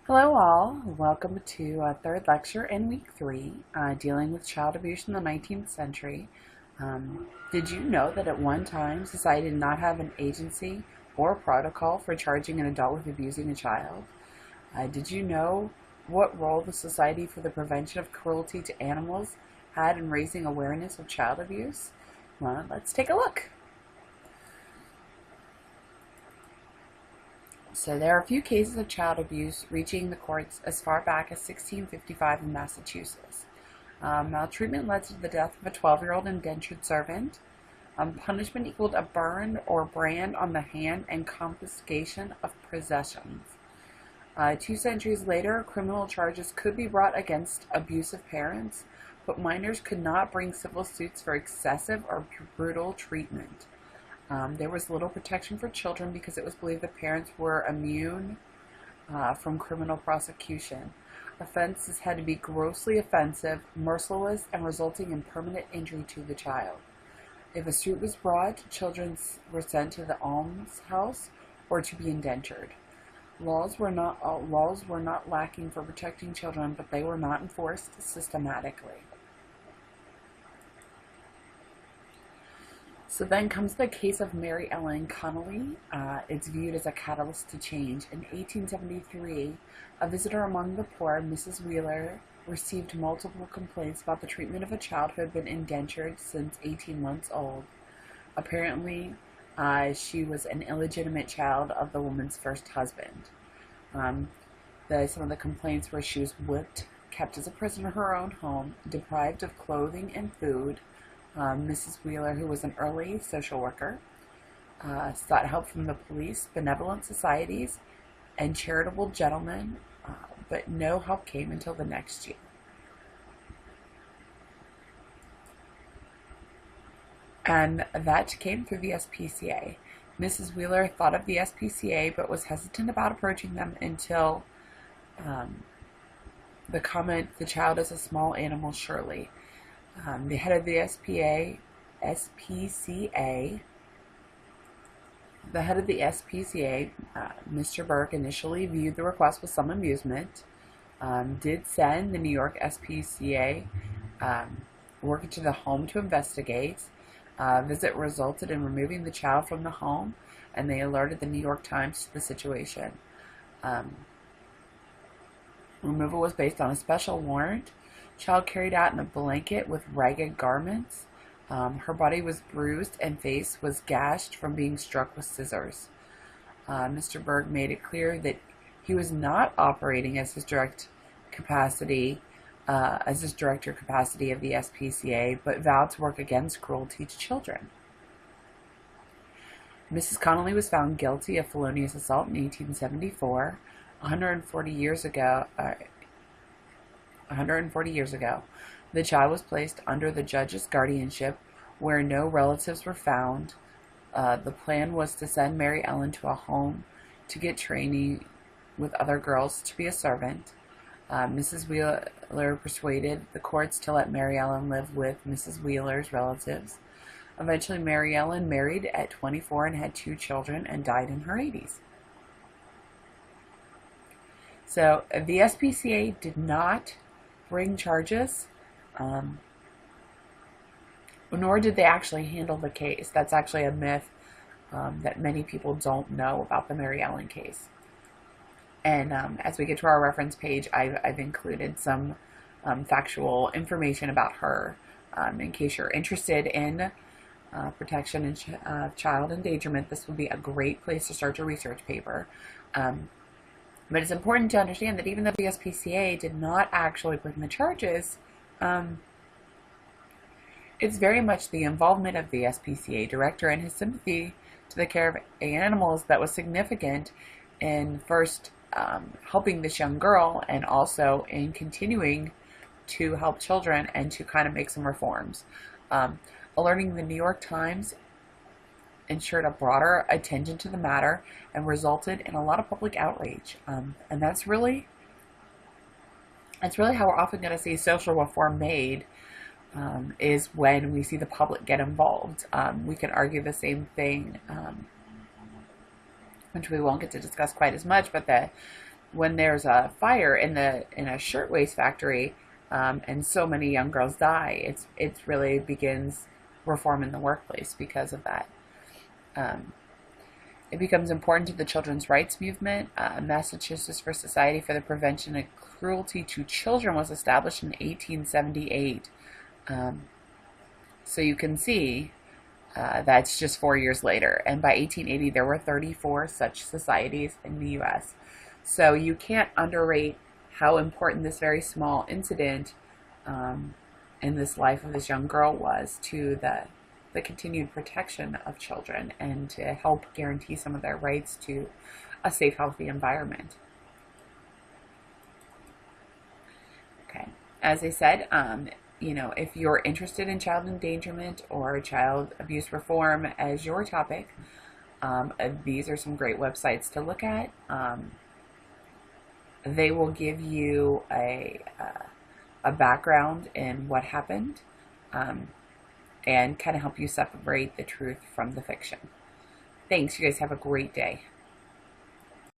Hello all, welcome to a third lecture in week 3, dealing with child abuse in the 19th century. Did you know that at one time society did not have an agency or protocol for charging an adult with abusing a child? Did you know what role the Society for the Prevention of Cruelty to Animals had in raising awareness of child abuse? Well, let's take a look. So there are a few cases of child abuse reaching the courts as far back as 1655 in Massachusetts. Maltreatment led to the death of a 12-year-old indentured servant. Punishment equaled a burn or brand on the hand and confiscation of possessions. 2 centuries later, criminal charges could be brought against abusive parents, but minors could not bring civil suits for excessive or brutal treatment. There was little protection for children because it was believed that parents were immune from criminal prosecution. Offenses had to be grossly offensive, merciless, and resulting in permanent injury to the child. If a suit was brought, children were sent to the almshouse or to be indentured. Laws were not lacking for protecting children, but they were not enforced systematically. So then comes the case of Mary Ellen Connolly. It's viewed as a catalyst to change. In 1873, a visitor among the poor, Mrs. Wheeler, received multiple complaints about the treatment of a child who had been indentured since 18 months old. Apparently, she was an illegitimate child of the woman's first husband. Some of the complaints were she was whipped, kept as a prisoner in her own home, deprived of clothing and food. Mrs. Wheeler, who was an early social worker, sought help from the police, benevolent societies, and charitable gentlemen, but no help came until the next year. And that came through the SPCA. Mrs. Wheeler thought of the SPCA, but was hesitant about approaching them until the comment, "The child is a small animal, surely." The head of the SPCA, Mr. Burke, initially viewed the request with some amusement, did send the New York SPCA worker to the home to investigate. Visit resulted in removing the child from the home, and they alerted the New York Times to the situation. Removal was based on a special warrant. Child carried out in a blanket with ragged garments. Her body was bruised and face was gashed from being struck with scissors. Mr. Berg made it clear that he was not operating as his director capacity of the SPCA, but vowed to work against cruelty to children. Mrs. Connolly was found guilty of felonious assault in 1874, 140 years ago. The child was placed under the judge's guardianship, where no relatives were found. The plan was to send Mary Ellen to a home to get training with other girls to be a servant. Mrs. Wheeler persuaded the courts to let Mary Ellen live with Mrs. Wheeler's relatives. Eventually, Mary Ellen married at 24 and had 2 children and died in her 80s. So the SPCA did not bring charges, nor did they actually handle the case. That's actually a myth that many people don't know about the Mary Ellen case. And as we get to our reference page, I've included some factual information about her in case you're interested in protection and child endangerment. This would be a great place to start your research paper. But it's important to understand that even though the SPCA did not actually bring the charges, it's very much the involvement of the SPCA director and his sympathy to the care of animals that was significant in first helping this young girl, and also in continuing to help children and to kind of make some reforms. Alerting the New York Times ensured a broader attention to the matter and resulted in a lot of public outrage. And that's really how we're often going to see social reform made, is when we see the public get involved. We can argue the same thing, which we won't get to discuss quite as much, but the when there's a fire in a shirtwaist factory, and so many young girls die, it really begins reform in the workplace because of that. Um, it becomes important to the children's rights movement. Massachusetts for Society for the Prevention of Cruelty to Children was established in 1878. So you can see that's just 4 years later. And by 1880, there were 34 such societies in the U.S. So you can't underrate how important this very small incident in this life of this young girl was to the continued protection of children and to help guarantee some of their rights to a safe, healthy environment. Okay, as I said, if you're interested in child endangerment or child abuse reform as your topic, these are some great websites to look at. They will give you a background in what happened, and kind of help you separate the truth from the fiction. Thanks. You guys have a great day.